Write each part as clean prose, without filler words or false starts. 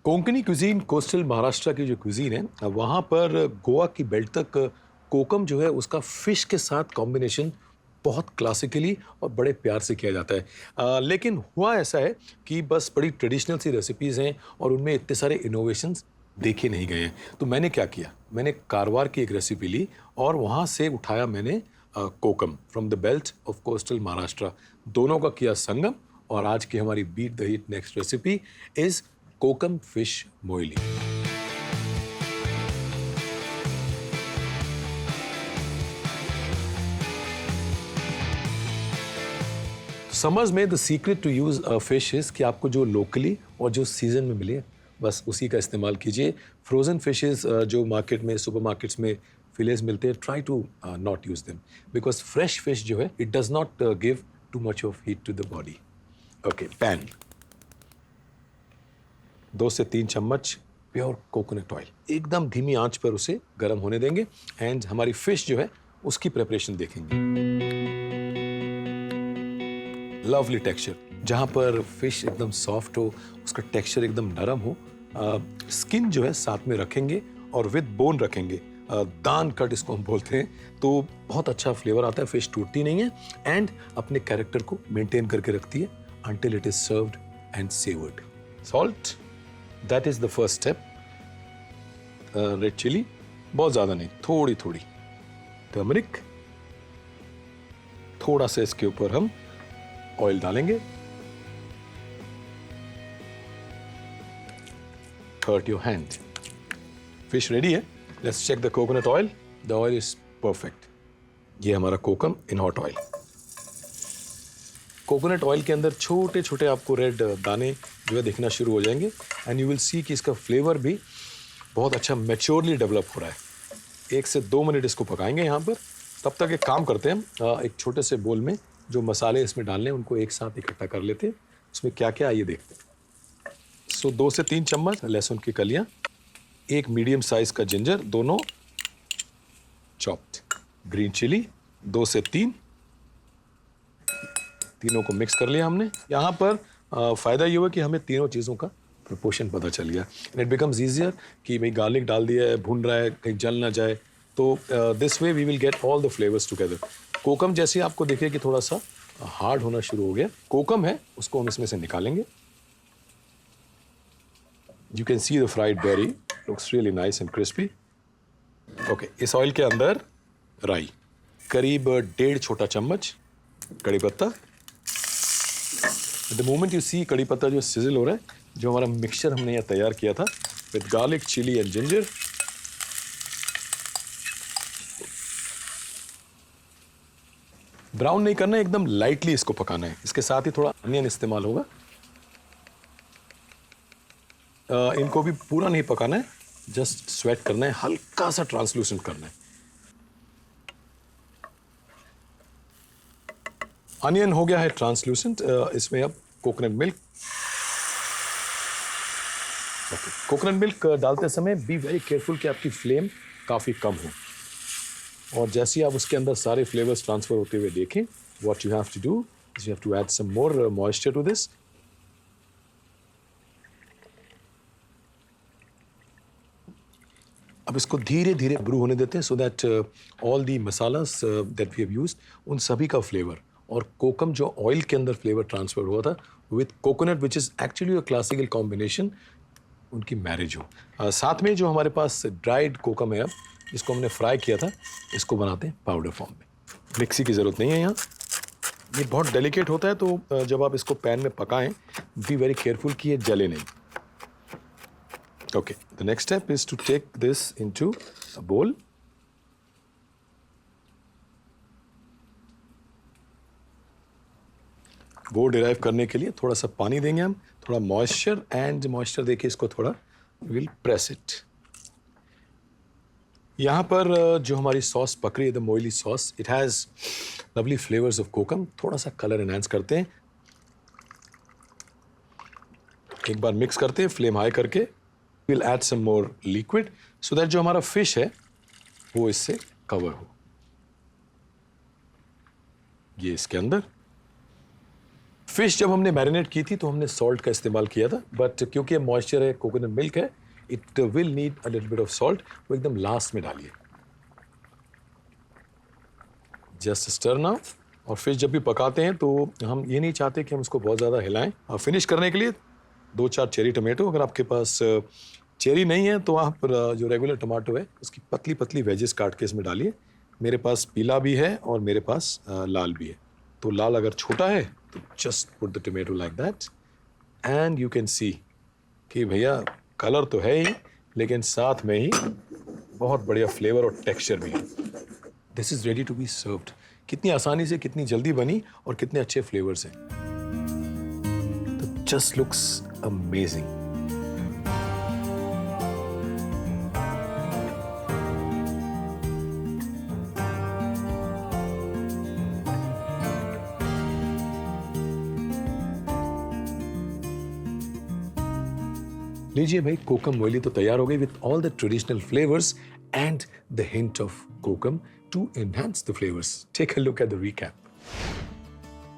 Konkani cuisine coastal Maharashtra की जो cuisine है वहाँ पर गोवा की बेल्ट तक कोकम जो है उसका फिश के साथ कॉम्बिनेशन बहुत क्लासिकली और बड़े प्यार से किया जाता है। लेकिन हुआ ऐसा है कि बस बड़ी ट्रेडिशनल सी रेसिपीज़ हैं और उनमें इतने सारे इनोवेशंस देखे नहीं गए हैं। तो मैंने क्या किया, मैंने कारवार की एक रेसिपी ली और वहाँ से उठाया मैंने kokum from the belt of coastal Maharashtra. दोनों का किया संगम और आज की हमारी beat the heat next recipe is kokum fish moilee. Summers में the secret to use a fish is कि आपको जो लोकली और जो सीजन में मिले बस उसी का इस्तेमाल कीजिए। फ्रोजन फिशेस जो मार्केट में सुपरमार्केट्स में फिलेस मिलते हैं, try to not use them because fresh fish जो है it does not give too much of heat to the body. Okay, pan 2 से 3 चम्मच प्योर कोकोनट ऑयल, एकदम धीमी आंच पर उसे गर्म होने देंगे एंड हमारी फिश जो है उसकी प्रिपरेशन देखेंगे। लवली टेक्सचर, जहाँ पर फिश एकदम सॉफ्ट हो, उसका टेक्सचर एकदम नरम हो। स्किन जो है साथ में रखेंगे और विद बोन रखेंगे। दान कट इसको हम बोलते हैं। तो बहुत अच्छा फ्लेवर आता है, फिश टूटती नहीं है एंड अपने कैरेक्टर को मेंटेन करके रखती है until it is served and savored. Salt, that is the first step. Red chili, बहुत ज़्यादा नहीं, थोड़ी थोड़ी। टर्मरिक, थोड़ा सा इसके ऊपर हम ऑयल डालेंगे। Hurt your hand. Fish ready है। Let's check the coconut oil. The oil is perfect. ये हमारा kokum in hot oil. Coconut oil के अंदर छोटे छोटे आपको रेड दाने जो है दिखना शुरू हो जाएंगे एंड यू विल सी कि इसका फ्लेवर भी बहुत अच्छा मैच्योरली डेवलप हो रहा है। 1 से 2 मिनट इसको पकाएंगे यहाँ पर। तब तक एक काम करते हैं हम, एक छोटे से बोल में जो मसाले इसमें डालने हैं उनको एक साथ इकट्ठा कर लेते हैं। उसमें क्या क्या आइए देखते हैं। सो 2 से 3 चम्मच लहसुन की कलियाँ, 1 मीडियम साइज का जिंजर, दोनों चॉप्ड। ग्रीन चिली 2 से 3, तीनों को मिक्स कर लिया हमने। यहाँ पर फ़ायदा ये हुआ कि हमें तीनों चीज़ों का प्रोपोर्शन पता चल गया एंड इट बिकम्स ईजियर कि भाई गार्लिक डाल दिया है, भून रहा है, कहीं जल ना जाए। तो this way we will get all the flavours together. Kokum जैसे आपको देखिए कि थोड़ा सा हार्ड होना शुरू हो गया, कोकम है उसको हम इसमें से निकालेंगे। You can see the fried berry looks really nice and crispy. Okay, इस ऑयल के अंदर राई करीब 1.5 छोटा चम्मच, कड़ी पत्ता। द मोमेंट यू सी कड़ी पत्ता जो सिजल हो रहा है, जो हमारा मिक्सचर हमने यहाँ तैयार किया था with garlic, chilli and ginger, brown नहीं करना है, एकदम लाइटली इसको पकाना है। इसके साथ ही थोड़ा अनियन इस्तेमाल होगा। इनको भी पूरा नहीं पकाना है, जस्ट स्वेट करना है, हल्का सा ट्रांसलूसेंट करना है। अनियन हो गया है ट्रांसलूसेंट। इसमें अब coconut milk. Okay, coconut milk डालते समय बी वेरी केयरफुल कि आपकी फ्लेम काफ़ी कम हो और जैसे ही आप उसके अंदर सारे फ्लेवर्स ट्रांसफर होते हुए देखें, what you have to do is you have to add some more moisture to this. अब इसको धीरे धीरे ब्रू होने देते हैं so that all the masalas that we have used, उन सभी का फ्लेवर और कोकम जो ऑयल के अंदर फ्लेवर ट्रांसफर हुआ था with coconut which is actually a classical combination, उनकी मैरिज हो। साथ में जो हमारे पास ड्राइड कोकम है, अब इसको हमने फ्राई किया था, इसको बनाते हैं पाउडर फॉर्म में। मिक्सी की ज़रूरत नहीं है यहाँ, ये बहुत डेलिकेट होता है। तो जब आप इसको पैन में पकाएं, बी वेरी केयरफुल कि ये जले नहीं। Okay, the next step is to take this into a bowl. वो डिराइव करने के लिए थोड़ा सा पानी देंगे हम, थोड़ा मॉइस्चर एंड मॉइस्चर देके इसको थोड़ा विल प्रेस इट। यहाँ पर जो हमारी सॉस पक रही है, the moilee sauce, it has lovely flavours of kokum. थोड़ा सा कलर एनहांस करते हैं, एक बार मिक्स करते हैं फ्लेम हाई करके। Will add some more liquid so that जो हमारा फिश है वो इससे कवर हो। ये इसके अंदर फिश जब हमने मैरिनेट की थी तो हमने सॉल्ट का इस्तेमाल किया था, बट क्योंकि मॉइस्चर है, कोकोनट मिल्क है, it will need a little bit of salt, वो एकदम लास्ट में डालिए। Just stir now. और फिश जब भी पकाते हैं तो हम ये नहीं चाहते कि हम उसको बहुत ज़्यादा हिलाएं। फिनिश करने के लिए 2-4 चेरी टमाटो, अगर आपके पास चेरी नहीं है तो आप जो रेगुलर टमाटो है उसकी पतली पतली वेजेस काट के इसमें डालिए। मेरे पास पीला भी है और मेरे पास लाल भी है। तो लाल अगर छोटा है तो just put the tomato like that and you can सी कि भैया कलर तो है ही, लेकिन साथ में ही बहुत बढ़िया फ्लेवर और टेक्सचर भी है। This is ready to be served. कितनी आसानी से, कितनी जल्दी बनी और कितने अच्छे फ्लेवर्स हैं। तो जस्ट लुक्स अमेजिंग। लीजिए भाई, कोकम मोइली तो तैयार हो गई with all the traditional flavours and the hint of kokum to enhance the flavours. Take a look at the recap.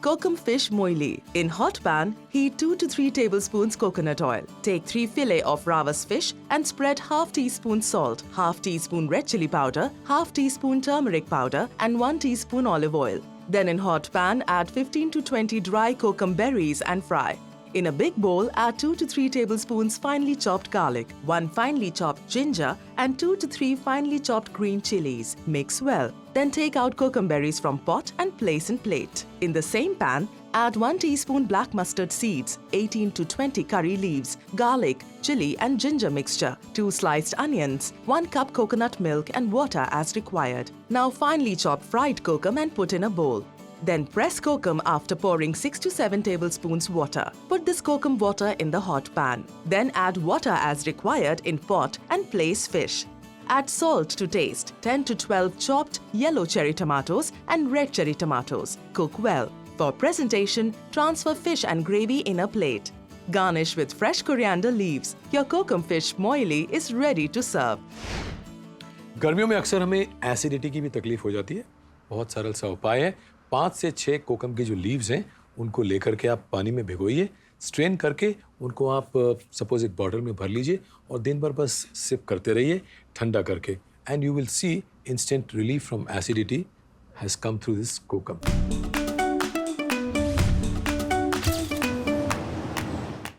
Kokum fish moili. In hot pan, heat 2 to 3 tablespoons coconut oil. Take 3 fillet of ravas fish and spread half teaspoon salt, half teaspoon red chili powder, half teaspoon turmeric powder and 1 teaspoon olive oil. Then in hot pan, add 15 to 20 dry kokum berries and fry. In a big bowl, add 2 to 3 tablespoons finely chopped garlic, 1 finely chopped ginger and 2 to 3 finely chopped green chilies. Mix well. Then take out kokum berries from pot and place in plate. In the same pan, add 1 teaspoon black mustard seeds, 18 to 20 curry leaves, garlic, chili and ginger mixture, 2 sliced onions, 1 cup coconut milk and water as required. Now finely chop fried kokum and put in a bowl. Then press kokum after pouring 6 to 7 tablespoons water. Put this kokum water in the hot pan. Then add water as required in pot and place fish. Add salt to taste, 10 to 12 chopped yellow cherry tomatoes and red cherry tomatoes. Cook well. For presentation, transfer fish and gravy in a plate. Garnish with fresh coriander leaves. Your kokum fish moili is ready to serve. गर्मियों में अक्सर हमें acidity की भी तकलीफ हो जाती है। बहुत सरल सा उपाय है। 5 से 6 कोकम के जो लीव्स हैं उनको लेकर के आप पानी में भिगोइए, स्ट्रेन करके उनको आप सपोज एक बॉटल में भर लीजिए और दिन भर बस सिप करते रहिए ठंडा करके, and you will see instant relief from acidity has come through this kokum.